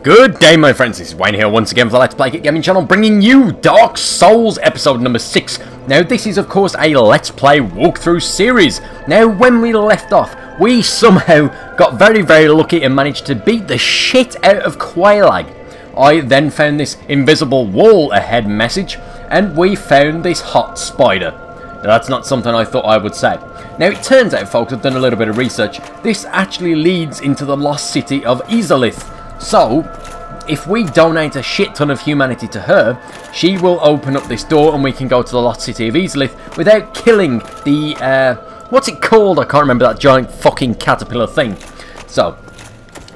Good day, my friends. This is Wayne here once again for the Let's Play Kit Gaming channel, bringing you Dark Souls episode number 6. Now, this is, of course, a Let's Play walkthrough series. Now, when we left off, we somehow got very lucky and managed to beat the shit out of Quelaag. I then found this invisible wall ahead message, and we found this hot spider. Now, that's not something I thought I would say. Now, it turns out, folks, I've done a little bit of research. This actually leads into the lost city of Izalith. So, if we donate a shit ton of humanity to her, she will open up this door and we can go to the lost city of Izalith without killing the, what's it called? I can't remember, that giant fucking caterpillar thing. So,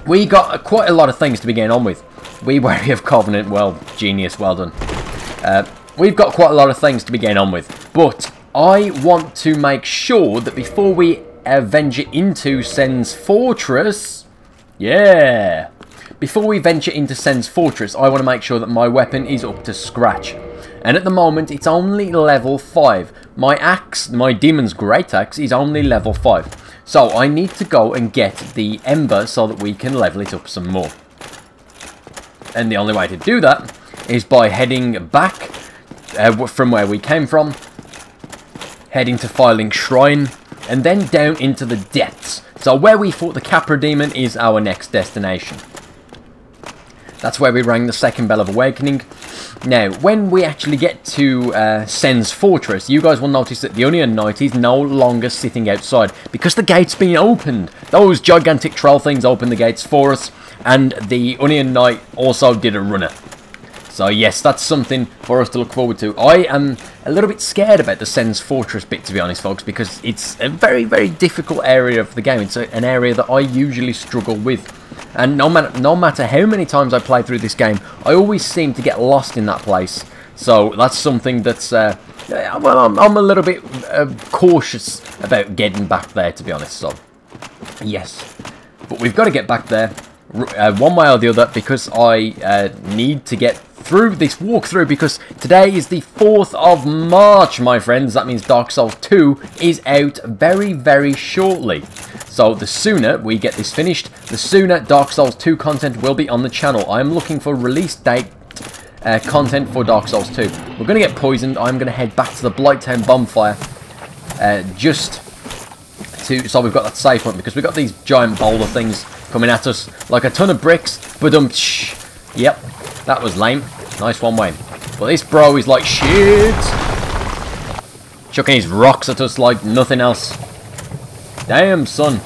we got quite a lot of things to be getting on with. We Wary of Covenant, well, genius, well done. We've got quite a lot of things to be getting on with, but I want to make sure that before we venture into Sen's Fortress, before we venture into Sen's Fortress, I want to make sure that my weapon is up to scratch. And at the moment, it's only level 5. My axe, my Demon's Great Axe, is only level 5. So I need to go and get the Ember so that we can level it up some more. And the only way to do that is by heading back from where we came from, heading to Filing Shrine, and then down into the depths. So where we fought the Capra Demon is our next destination. That's where we rang the second bell of awakening. Now, when we actually get to Sen's Fortress, you guys will notice that the Onion Knight is no longer sitting outside because the gate's been opened. Those gigantic troll things opened the gates for us, and the Onion Knight also did a runner. So yes, that's something for us to look forward to. I am a little bit scared about the Sen's Fortress bit, to be honest, folks, because it's a very difficult area of the game. It's an area that I usually struggle with. And no matter how many times I play through this game, I always seem to get lost in that place. So that's something that's, well, I'm a little bit cautious about getting back there, to be honest. So, yes. But we've got to get back there one way or the other, because I need to get through this walkthrough, because today is the 4th of March, my friends. That means Dark Souls 2 is out very shortly. So the sooner we get this finished, the sooner Dark Souls 2 content will be on the channel. I'm looking for release date content for Dark Souls 2. We're going to get poisoned. I'm going to head back to the Blighttown bonfire so we've got that safe point, because we've got these giant boulder things coming at us like a ton of bricks. Yep, that was lame. Nice one, Wayne. But this bro is like shit, chucking his rocks at us like nothing else. Damn, son.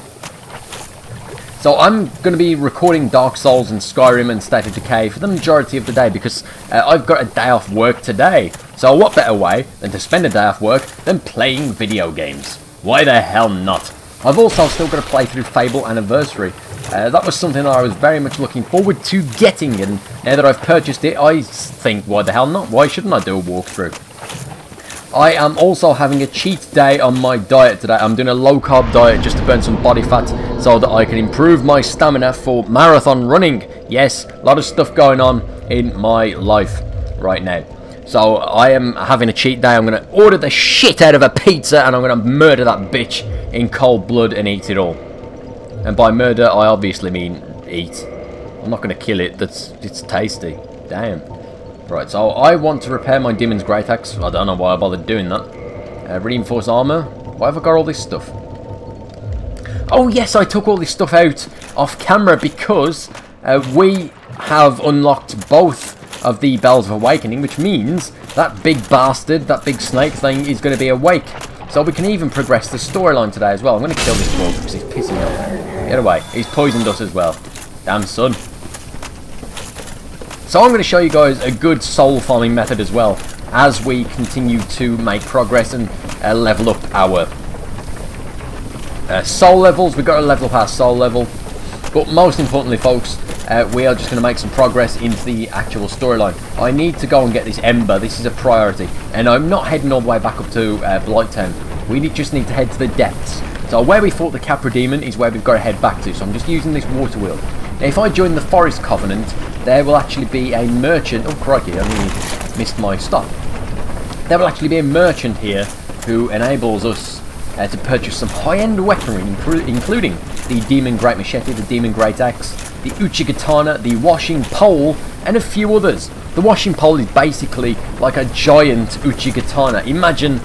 So I'm going to be recording Dark Souls and Skyrim and State of Decay for the majority of the day, because I've got a day off work today. So what better way than to spend a day off work than playing video games? Why the hell not? I've also still got to play through Fable Anniversary. That was something that I was very much looking forward to getting, and now that I've purchased it, I think, why the hell not? Why shouldn't I do a walkthrough? I am also having a cheat day on my diet today. I'm doing a low-carb diet just to burn some body fat so that I can improve my stamina for marathon running. Yes, a lot of stuff going on in my life right now. So I am having a cheat day. I'm going to order the shit out of a pizza, and I'm going to murder that bitch in cold blood and eat it all. And by murder, I obviously mean eat. I'm not going to kill it. It's tasty. Damn. Right, so I want to repair my Demon's Great Axe. I don't know why I bothered doing that. Reinforced armor. Why have I got all this stuff? Oh yes, I took all this stuff out off camera because we have unlocked both of the Bells of Awakening, which means that big bastard, that big snake thing, is going to be awake. So we can even progress the storyline today as well. I'm going to kill this dwarf because he's pissing me off. Get away. He's poisoned us as well. Damn, son. So I'm going to show you guys a good soul farming method as well, as we continue to make progress and level up our soul levels. We've got to level up our soul level. But most importantly, folks, we are just going to make some progress into the actual storyline. I need to go and get this Ember. This is a priority. And I'm not heading all the way back up to Blighttown. We just need to head to the depths. So where we fought the Capra Demon is where we've got to head back to. So I'm just using this water wheel. Now, if I join the Forest Covenant, there will actually be a merchant. Oh, crikey, I nearly missed my stop. There will actually be a merchant here who enables us to purchase some high-end weaponry, including the Demon Great Machete, the Demon Great Axe, the Uchigatana, the washing pole, and a few others. The washing pole is basically like a giant Uchigatana. Imagine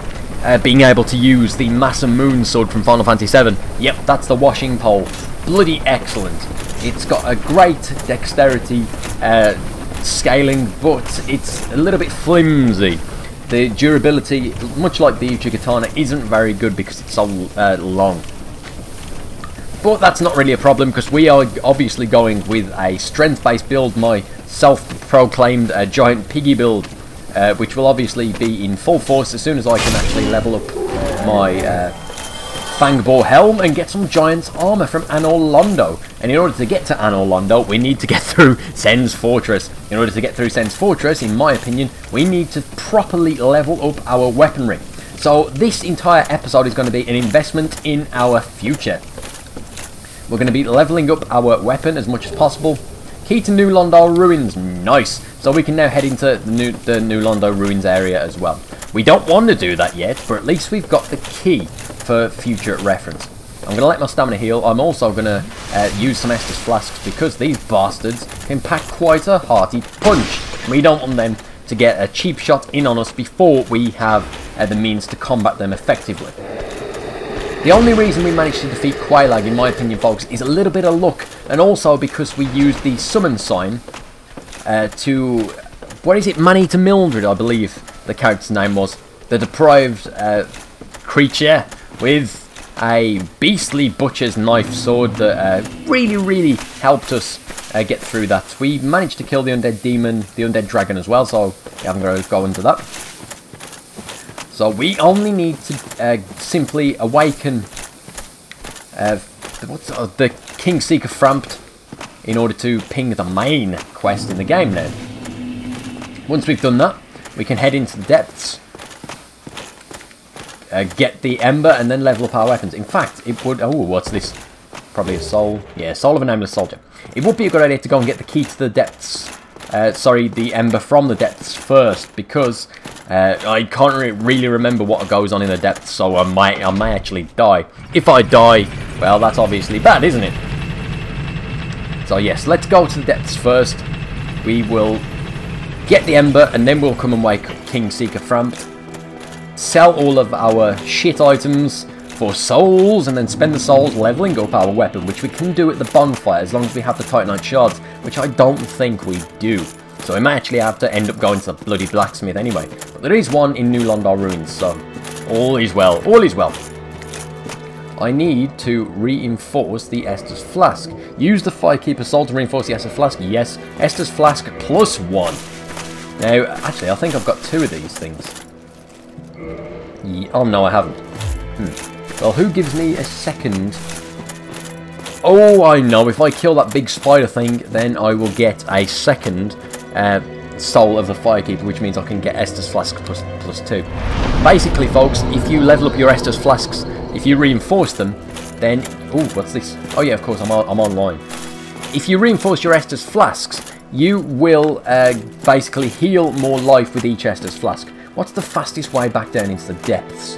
being able to use the Masamune sword from Final Fantasy VII. Yep, that's the washing pole. Bloody excellent. It's got a great dexterity scaling, but it's a little bit flimsy. The durability, much like the Uchigatana, isn't very good because it's so long. But that's not really a problem because we are obviously going with a strength-based build, my self-proclaimed giant piggy build, which will obviously be in full force as soon as I can actually level up my Fangbore helm and get some giant armor from Anor Londo. And in order to get to Anor Londo, we need to get through Sen's Fortress. In order to get through Sen's Fortress, in my opinion, we need to properly level up our weaponry. So this entire episode is going to be an investment in our future. We're going to be leveling up our weapon as much as possible. Key to New Londo Ruins, nice. So we can now head into the New Londo Ruins area as well. We don't want to do that yet, but at least we've got the key for future reference. I'm going to let my stamina heal. I'm also going to use some Estus Flasks because these bastards can pack quite a hearty punch. We don't want them to get a cheap shot in on us before we have the means to combat them effectively. The only reason we managed to defeat Quailag, in my opinion, folks, is a little bit of luck, and also because we used the summon sign to, what is it, Manny to Mildred, I believe the character's name was, the deprived creature with a beastly butcher's knife sword that really helped us get through that. We managed to kill the undead demon, the undead dragon as well, so we haven't got to go into that. So we only need to simply awaken the Kingseeker Frampt in order to ping the main quest in the game now. Once we've done that, we can head into the depths, get the Ember, and then level up our weapons. In fact, it would... Oh, what's this? Probably a soul. Yeah, soul of a nameless soldier. It would be a good idea to go and get the key to the depths. Sorry, the Ember from the depths first, because I can't really remember what goes on in the depths, so I may actually die. If I die, well, that's obviously bad, isn't it? So yes, let's go to the depths first. We will get the Ember, and then we'll come and wake up Kingseeker Frampt. Sell all of our shit items for souls, and then spend the souls leveling up our weapon, which we can do at the bonfire as long as we have the Titanite shards, which I don't think we do. So I might actually have to end up going to the bloody blacksmith anyway. But there is one in New Londo Ruins, so all is well. All is well. I need to reinforce the Estus Flask. Use the Firekeeper Soul to reinforce the Estus Flask. Yes, Estus Flask +1. Now, actually, I think I've got 2 of these things. Oh, no, I haven't. Well, who gives me a second? Oh, I know. If I kill that big spider thing, then I will get a second soul of the Firekeeper, which means I can get Estus Flask +2. Basically, folks, if you level up your Estus Flasks, if you reinforce them, then... Oh, what's this? Oh, yeah, of course, I'm online. If you reinforce your Estus Flasks, you will basically heal more life with each Estus Flask. What's the fastest way back down into the depths?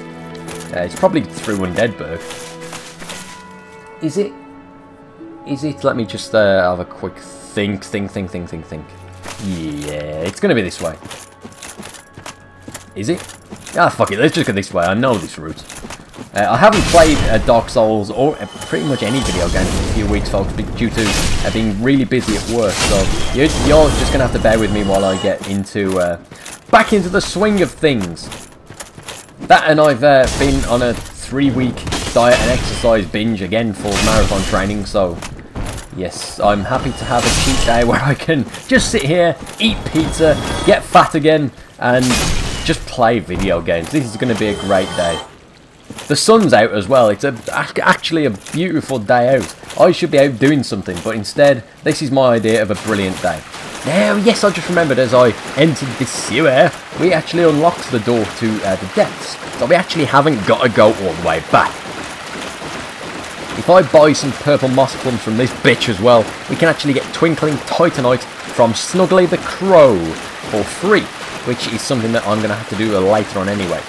It's probably through Undeadburg. Is it? Let me just have a quick think. Yeah, it's going to be this way. Is it? Ah, fuck it, let's just go this way. I know this route. I haven't played Dark Souls or pretty much any video game for a few weeks, folks, due to being really busy at work. So you're just going to have to bear with me while I get into back into the swing of things. That, and I've been on a 3-week diet and exercise binge again for marathon training, so yes, I'm happy to have a cheat day where I can just sit here, eat pizza, get fat again, and just play video games. This is going to be a great day. The sun's out as well. It's actually a beautiful day out. I should be out doing something, but instead, this is my idea of a brilliant day. Now, yes, I just remembered as I entered this sewer, we actually unlocked the door to the depths. So we actually haven't got to go all the way back. If I buy some purple moss plums from this bitch as well, we can actually get Twinkling Titanite from Snuggly the Crow for free, which is something that I'm going to have to do later on anyway.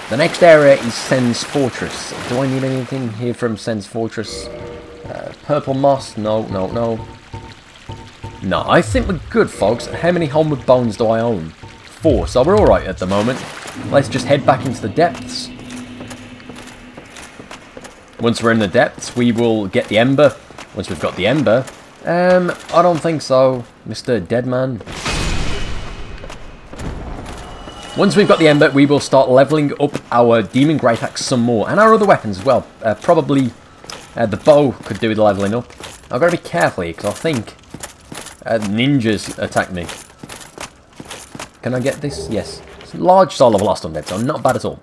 The next area is Sen's Fortress. Do I need anything here from Sen's Fortress? Purple moss. No, no, no. No, I think we're good, folks. How many homeward bones do I own? 4, so we're alright at the moment. Let's just head back into the depths. Once we're in the depths, we will get the Ember. Once we've got the Ember... I don't think so, Mr. Deadman. Once we've got the Ember, we will start leveling up our Demon Great Axe some more. And our other weapons as well. Probably the bow could do with leveling up. I've got to be careful here, because I think ninjas attack me. Can I get this? Yes. It's a large soul of lost undead, so not bad at all.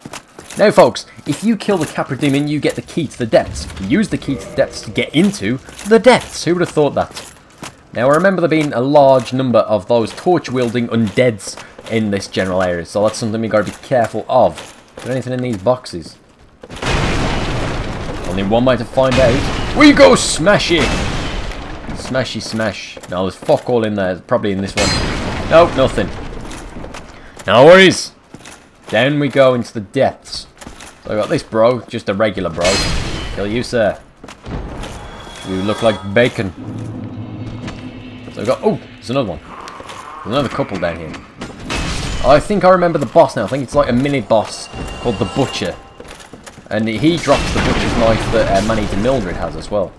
Now, folks, if you kill the Capra Demon, you get the key to the depths. You use the key to the depths to get into the depths. Who would have thought that? Now, I remember there being a large number of those torch-wielding undeads in this general area, so that's something we've got to be careful of. Is there anything in these boxes? Only one way to find out. We go smash it! Smashy smash. No, there's fuck all in there. Probably in this one. Nope, nothing. No worries. Down we go into the depths. So I got this bro, just a regular bro. Kill you, sir. You look like bacon. So I got... Oh, there's another one. There's another couple down here. I think I remember the boss now. I think it's like a mini boss called the Butcher. And he drops the Butcher's knife that Man-Eater Mildred has as well.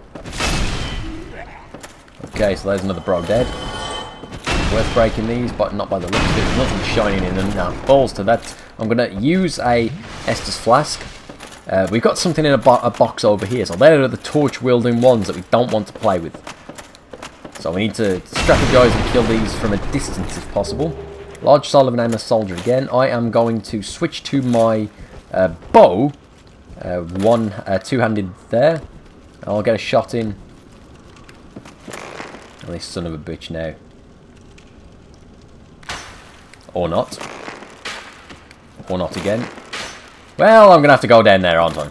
Okay, so there's another bro dead. Worth breaking these, but not by the looks of it. There's nothing shining in them. Now, balls to that. I'm going to use a Estus Flask. We've got something in a box over here. So they're the torch-wielding ones that we don't want to play with. So we need to strategize and kill these from a distance if possible. Large soul of an aimless soldier again. I am going to switch to my bow. Two-handed there. I'll get a shot in. Oh, this son of a bitch now. Or not. Or not again. Well, I'm going to have to go down there, aren't I?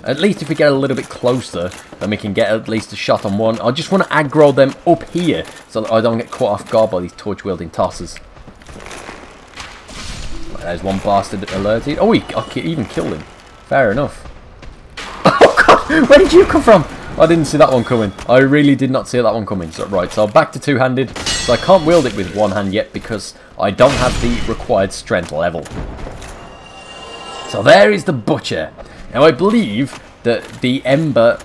At least if we get a little bit closer, then we can get at least a shot on one. I just want to aggro them up here, so that I don't get caught off guard by these torch-wielding tossers. There's one bastard alerted. Oh, I even killed him. Fair enough. Oh, God! Where did you come from? I didn't see that one coming. I really did not see that one coming. So, right, so back to two-handed. So I can't wield it with one hand yet because I don't have the required strength level. So there is the Butcher. Now I believe that the Ember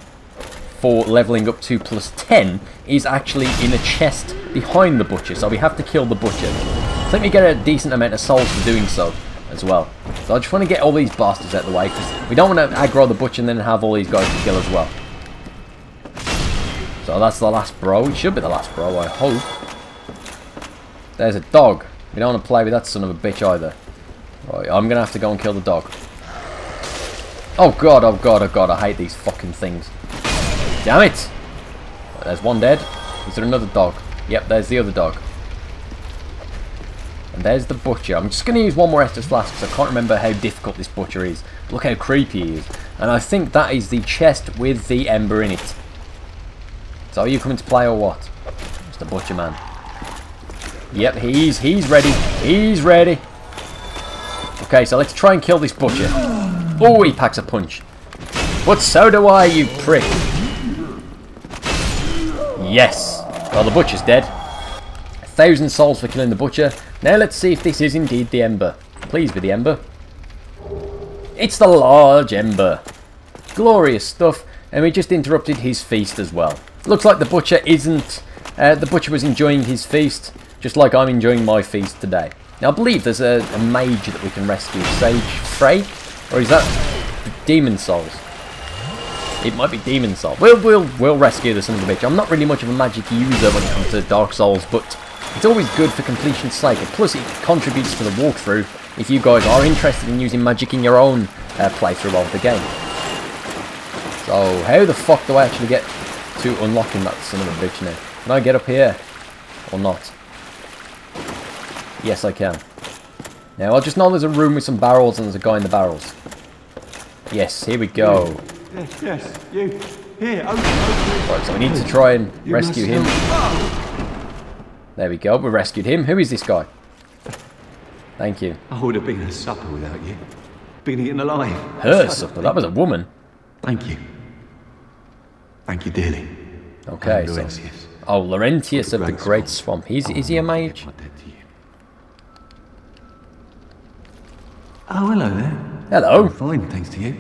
for leveling up to +10 is actually in a chest behind the Butcher. So we have to kill the Butcher. I think we get a decent amount of souls for doing so as well. So I just want to get all these bastards out of the way because we don't want to aggro the Butcher and then have all these guys to kill as well. So that's the last bro. It should be the last bro, I hope. There's a dog. We don't want to play with that son of a bitch either. Right, I'm going to have to go and kill the dog. Oh god, oh god, oh god, I hate these fucking things. Damn it! There's one dead. Is there another dog? Yep, there's the other dog. And there's the Butcher. I'm just going to use one more Estus Flask because I can't remember how difficult this Butcher is. Look how creepy he is. And I think that is the chest with the Ember in it. So are you coming to play or what? It's the Butcher man. Yep, he's ready. He's ready. Okay, so let's try and kill this Butcher. Oh, he packs a punch. But so do I, you prick. Yes. Well, the Butcher's dead. 1,000 souls for killing the Butcher. Now let's see if this is indeed the Ember. Please be the Ember. It's the large Ember. Glorious stuff. And we just interrupted his feast as well. Looks like the Butcher isn't... the Butcher was enjoying his feast, just like I'm enjoying my feast today. Now, I believe there's a mage that we can rescue. Sage Frey? Or is that Demon Souls? It might be Demon Souls. We'll rescue the son of a bitch. I'm not really much of a magic user when it comes to Dark Souls, but it's always good for completion's sake. And plus, it contributes to the walkthrough if you guys are interested in using magic in your own playthrough of the game. So, how the fuck do I actually get to unlocking that son of a bitch now? Can I get up here? Or not? Yes, I can. Now, I just know there's a room with some barrels and there's a guy in the barrels. Yes, here we go. Yes, you. Here, open. Right, so we need to try and rescue him. There we go, we rescued him. Who is this guy? Thank you. I would have been a supper without you. Been eaten alive. Her supper? That was a woman. Thank you. Thank you dearly. Okay, so... Laurentius. Oh, Laurentius of the Great Swamp. Is he a mage? My debt to you. Oh, hello there. Hello. I'm fine, thanks to you.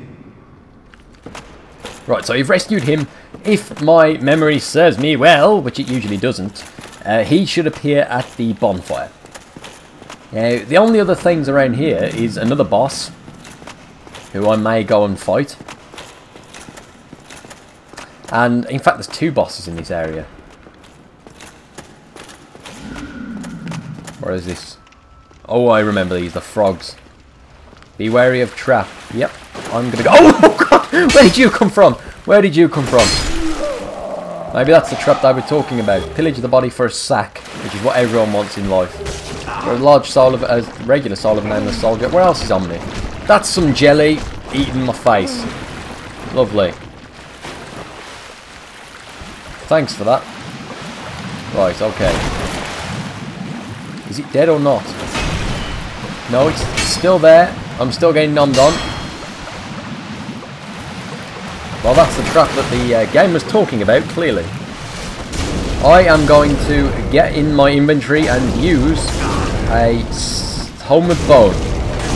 Right, so you've rescued him. If my memory serves me well, which it usually doesn't, he should appear at the bonfire. Now, the only other things around here is another boss, who I may go and fight. And, in fact, there's 2 bosses in this area. Where is this? Oh, I remember these, the frogs. Be wary of trap. Yep, I'm gonna go. Oh, God! Where did you come from? Where did you come from? Maybe that's the trap they were talking about. Pillage the body for a sack, which is what everyone wants in life. For a large soul of a regular soul of a nameless soldier. Where else is on me? That's some jelly eating my face. Lovely. Thanks for that. Right, okay. Is it dead or not? No, it's still there. I'm still getting nommed on. Well, that's the trap that the game was talking about, clearly. I am going to get in my inventory and use a homeward bow.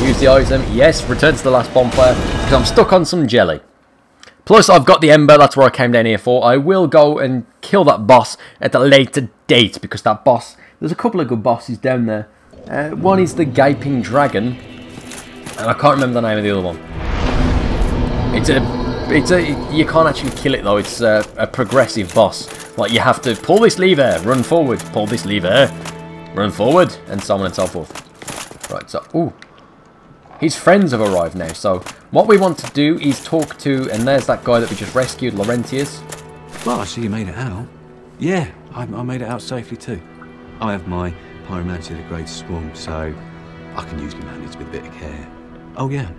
Use the item. Yes, return to the last bonfire, because I'm stuck on some jelly. Plus, I've got the Ember, that's where I came down here for. I will go and kill that boss at a later date, because that boss... There's a couple of good bosses down there. One is the Gaping Dragon, and I can't remember the name of the other one. You can't actually kill it though, it's a progressive boss. Like, you have to pull this lever, run forward, pull this lever, run forward, and so on and so forth. Right, so, ooh. His friends have arrived now, so what we want to do is talk to, and there's that guy that we just rescued, Laurentius. Well, I see you made it out. Yeah, I made it out safely too. I have my pyromancy of the Great Swamp, so I can use my magic with a bit of care. Oh yeah,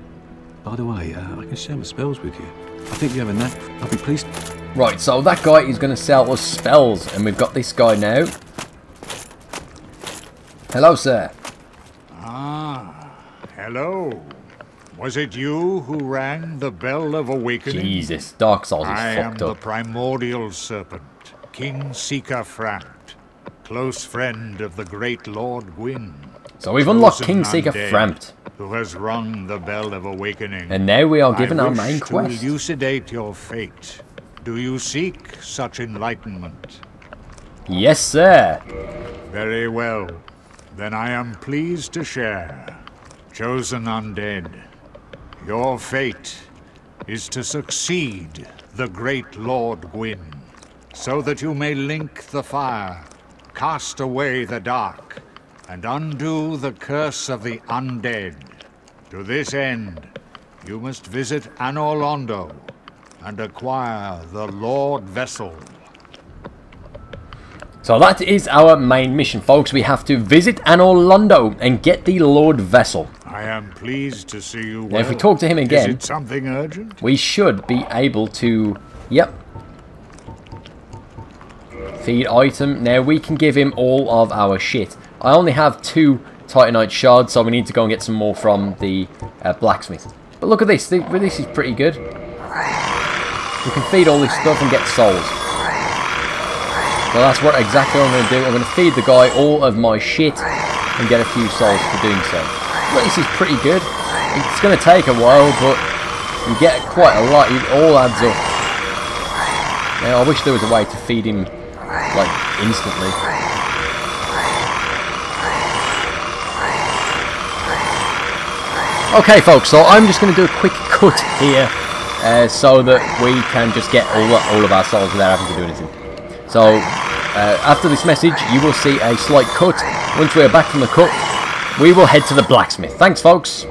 by the way, I can share my spells with you. I think you have a knack. I'll be pleased. Right, so that guy is going to sell us spells, and we've got this guy now. Hello, sir. Ah, hello. Was it you who rang the bell of awakening? Jesus, Dark Souls is I am fucked the up. primordial serpent, King Seeker Frampt, close friend of the great Lord Gwyn. So we've unlocked chosen King Seeker undead, Frampt. who has rung the bell of awakening. And now we are given our main I quest. wish to elucidate your fate. Do you seek such enlightenment? Yes, sir. Very well. Then I am pleased to share. Chosen undead, your fate is to succeed the great Lord Gwyn, so that you may link the fire, cast away the dark, and undo the curse of the undead. To this end, you must visit Anor Londo and acquire the Lord Vessel. So that is our main mission, folks. We have to visit Anor Londo and get the Lord Vessel. I am pleased to see you well. Now, if we talk to him again, is it something urgent? we should be able to... Yep. Feed item. Now, we can give him all of our shit. I only have 2 Titanite shards, so we need to go and get some more from the blacksmith. But look at this. This is pretty good. We can feed all this stuff and get souls. So that's exactly what I'm going to do. I'm going to feed the guy all of my shit and get a few souls for doing so. But this is pretty good. It's going to take a while, but you get quite a lot. It all adds up. Now, I wish there was a way to feed him, like, instantly. Okay, folks, so I'm just going to do a quick cut here so that we can just get all of our souls without having to do anything. So, after this message, you will see a slight cut. Once we are back from the cut, we will head to the blacksmith. Thanks, folks.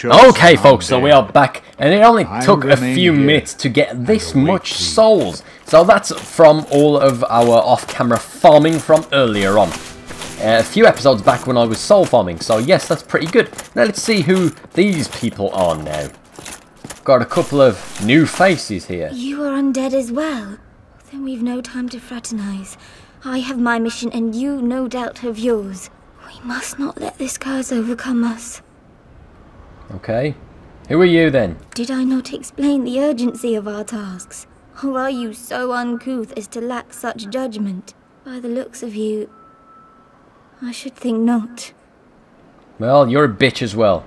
Okay, folks, so we are back, and it only took a few minutes to get this much souls. So that's from all of our off-camera farming from earlier on. A few episodes back when I was soul farming, so yes, that's pretty good. Now let's see who these people are now. Got a couple of new faces here. You are undead as well? Then we've no time to fraternize. I have my mission, and you no doubt have yours. We must not let this curse overcome us. Okay. Who are you then? Did I not explain the urgency of our tasks? Or are you so uncouth as to lack such judgment? By the looks of you, I should think not. Well, you're a bitch as well.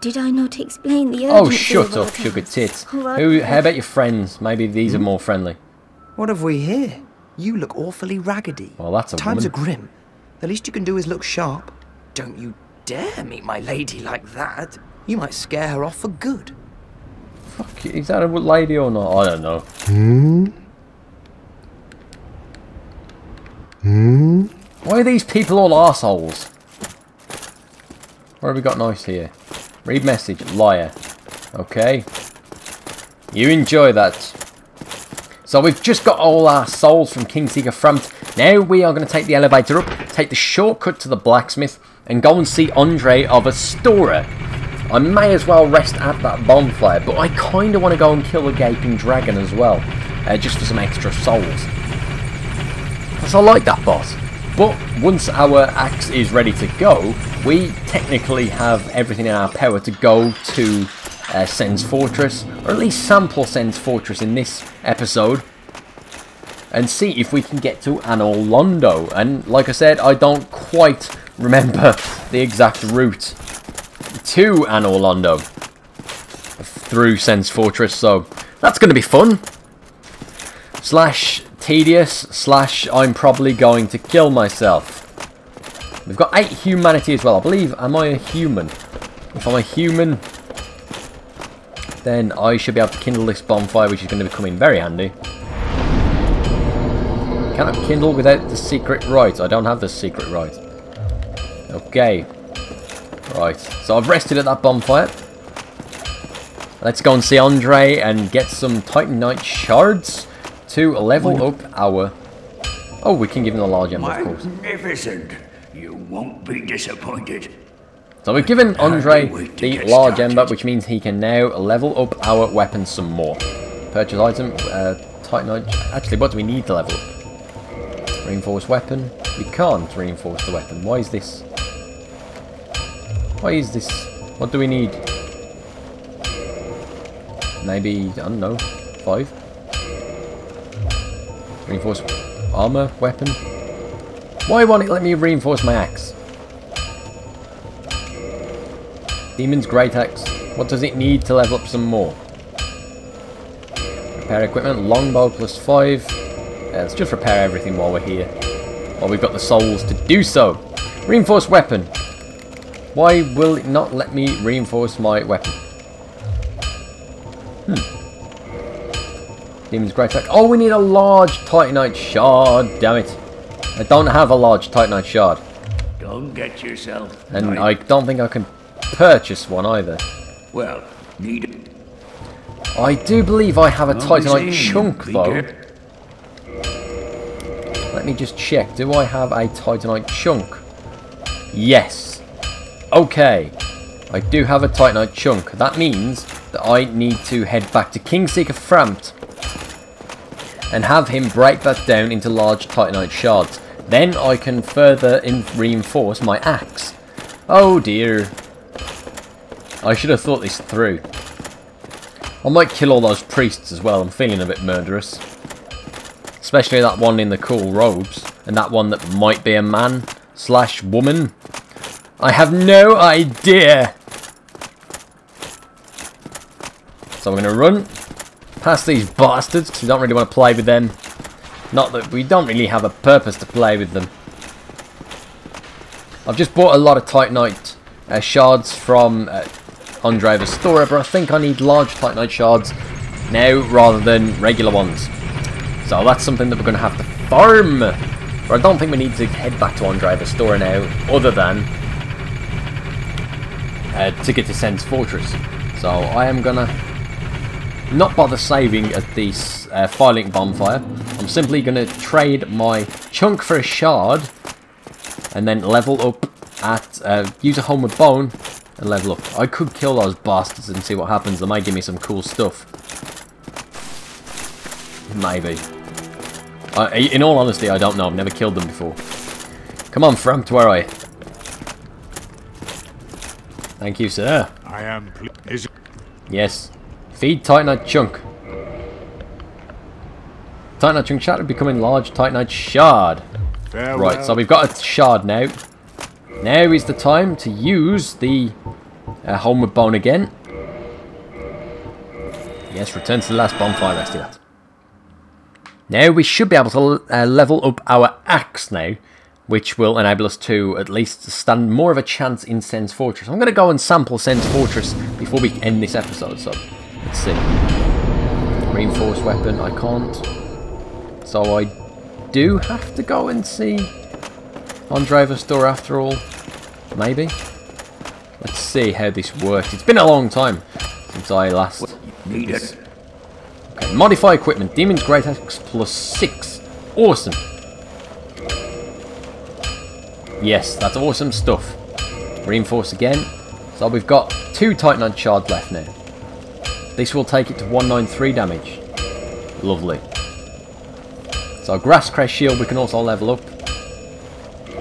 Did I not explain the urgency of our tasks? Oh, shut up, sugar tits. How about your friends? Maybe these are more friendly. What have we here? You look awfully raggedy. Well, that's a Times woman. are grim. The least you can do is look sharp. Don't you dare meet my lady like that. You might scare her off for good. Fuck, is that a lady or not? I don't know. Why are these people all arseholes? What have we got nice here? Read message, liar. Okay. You enjoy that. So we've just got all our souls from Kingseeker Frampt. Now we are going to take the elevator up, take the shortcut to the blacksmith, and go and see Andre of Astora. I may as well rest at that bonfire, but I kind of want to go and kill a gaping dragon as well, just for some extra souls. Because I like that boss. But once our axe is ready to go, we technically have everything in our power to go to Sen's Fortress, or at least sample Sen's Fortress in this episode, and see if we can get to Anor Londo. And like I said, I don't quite remember the exact route to Anor Londo through Sen's Fortress, so that's going to be fun. Slash tedious, slash I'm probably going to kill myself. We've got 8 humanity as well, I believe. Am I a human? If I'm a human, then I should be able to kindle this bonfire, which is going to be coming very handy. Can I kindle without the secret rite? I don't have the secret rite. Okay. Right, so I've rested at that bonfire. Let's go and see Andre and get some Titanite shards to level up our... Oh, we can give him the large ember, of course. Magnificent. You won't be disappointed. So we've given Andre the large ember, which means he can now level up our weapons some more. Purchase item, Titanite. Actually, what do we need to level up? Reinforced weapon. We can't reinforce the weapon. Why is this? Why is this? What do we need? Maybe, I don't know, 5? Reinforced armor, weapon. Why won't it let me reinforce my axe? Demon's Great Axe. What does it need to level up some more? Repair equipment, longbow plus 5. Let's just repair everything while we're here. While we've got the souls to do so. Reinforced weapon. Why will it not let me reinforce my weapon? Demon's Great Axe. Oh, we need a large Titanite shard. Damn it. I don't have a large Titanite shard. Don't get yourself. And I don't think I can purchase one either. Well, need. I do believe I have a Titanite chunk though. Let me just check. Do I have a Titanite chunk? Yes. Okay. I do have a Titanite chunk. That means that I need to head back to Kingseeker Frampt and have him break that down into large Titanite shards. Then I can further reinforce my axe. Oh dear. I should have thought this through. I might kill all those priests as well. I'm feeling a bit murderous. Especially that one in the cool robes. And that one that might be a man slash woman. I have no idea. So we're going to run past these bastards because we don't really want to play with them. Not that we don't really have a purpose to play with them. I've just bought a lot of Titanite shards from Andre of Astora, but I think I need large Titanite shards now rather than regular ones. So that's something that we're going to have to farm. But I don't think we need to head back to Andre of Astora now, other than to get to Sen's Fortress. So I am gonna not bother saving at this Firelink bonfire. I'm simply gonna trade my chunk for a shard, and then level up at use a homeward bone and level up. I could kill those bastards and see what happens. They might give me some cool stuff. Maybe. In all honesty, I don't know. I've never killed them before. Come on, Frampt, where are you? Thank you, sir. I am pleased. Yes. Feed Titanite chunk. Titanite chunk shattered, becoming large Titanite shard. Farewell. Right, so we've got a shard now. Now is the time to use the homeward bone again. Yes, return to the last bonfire, let's do that. Now we should be able to level up our axe now, which will enable us to at least stand more of a chance in Sen's Fortress. I'm going to go and sample Sen's Fortress before we end this episode, so let's see. Reinforced weapon, I can't. So I do have to go and see on Driver's store after all. Maybe. Let's see how this works. It's been a long time since I last Need it. Okay, modify equipment. Demon's Great Axe plus 6. Awesome. Yes, that's awesome stuff. Reinforce again. So we've got 2 Titanite shards left now. This will take it to 193 damage. Lovely. So Grass Crest Shield we can also level up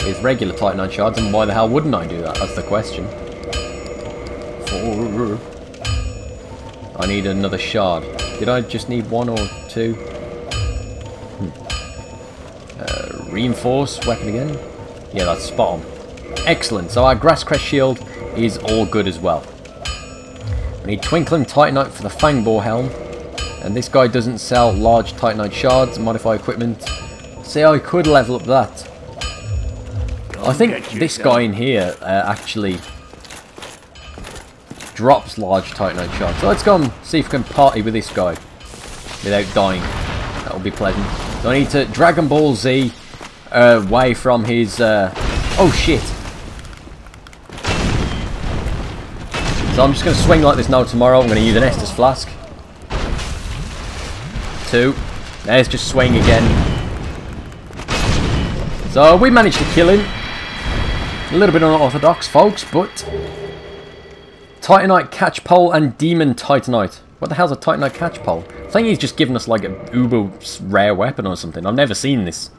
with regular Titanite shards, and why the hell wouldn't I do that? That's the question. I need another shard. Did I just need 1 or 2? Reinforce weapon again. Yeah, that's spot on. Excellent. So our Grass Crest Shield is all good as well. We need Twinkling Titanite for the Fangboar Helm. And this guy doesn't sell large Titanite shards. Modify equipment. See, I could level up that. I think this guy in here actually drops large Titanite shards. So let's go and see if we can party with this guy without dying. That will be pleasant. So I need to Dragon Ball Z away from his... oh shit. So I'm just going to swing like there's no tomorrow. I'm going to use an Estus Flask. 2. Let's just swing again. So we managed to kill him. A little bit unorthodox, folks, but... Titanite Catchpole and Demon Titanite. What the hell's a Titanite Catchpole? I think he's just given us like a uber rare weapon or something. I've never seen this.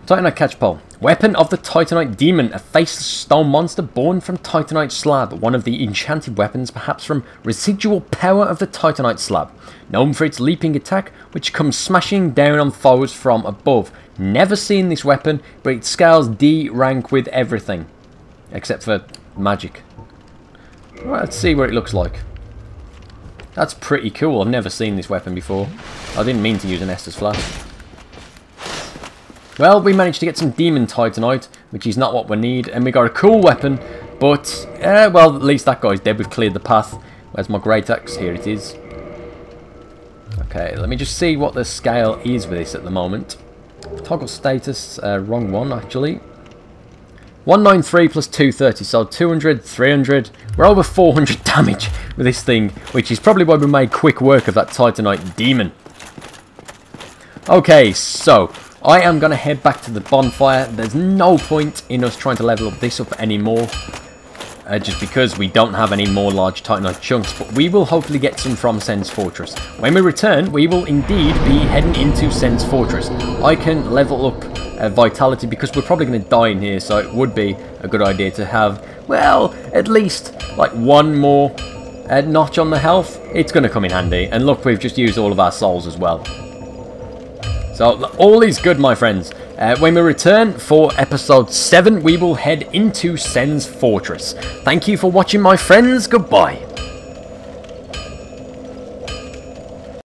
Titanite Catchpole. Weapon of the Titanite Demon, a faceless stone monster born from Titanite Slab. One of the enchanted weapons, perhaps from residual power of the Titanite Slab. Known for its leaping attack, which comes smashing down on foes from above. Never seen this weapon, but it scales D rank with everything. Except for magic. Well, let's see what it looks like. That's pretty cool. I've never seen this weapon before. I didn't mean to use an Estus Flask. Well, we managed to get some Demon Titanite, which is not what we need, and we got a cool weapon, but, well, at least that guy's dead. We've cleared the path. Where's my Great Axe? Here it is. Okay, let me just see what the scale is with this at the moment. Toggle status, wrong one, actually. 193 plus 230, so 200, 300. We're over 400 damage with this thing, which is probably why we made quick work of that Titanite Demon. Okay, so... I am going to head back to the bonfire. There's no point in us trying to level up this up anymore. Just because we don't have any more large Titanite chunks. But we will hopefully get some from Sen's Fortress. When we return, we will indeed be heading into Sen's Fortress. I can level up Vitality because we're probably going to die in here. So it would be a good idea to have, well, at least like 1 more notch on the health. It's going to come in handy. And look, we've just used all of our souls as well. So, all is good, my friends. When we return for episode 7, we will head into Sen's Fortress. Thank you for watching, my friends. Goodbye.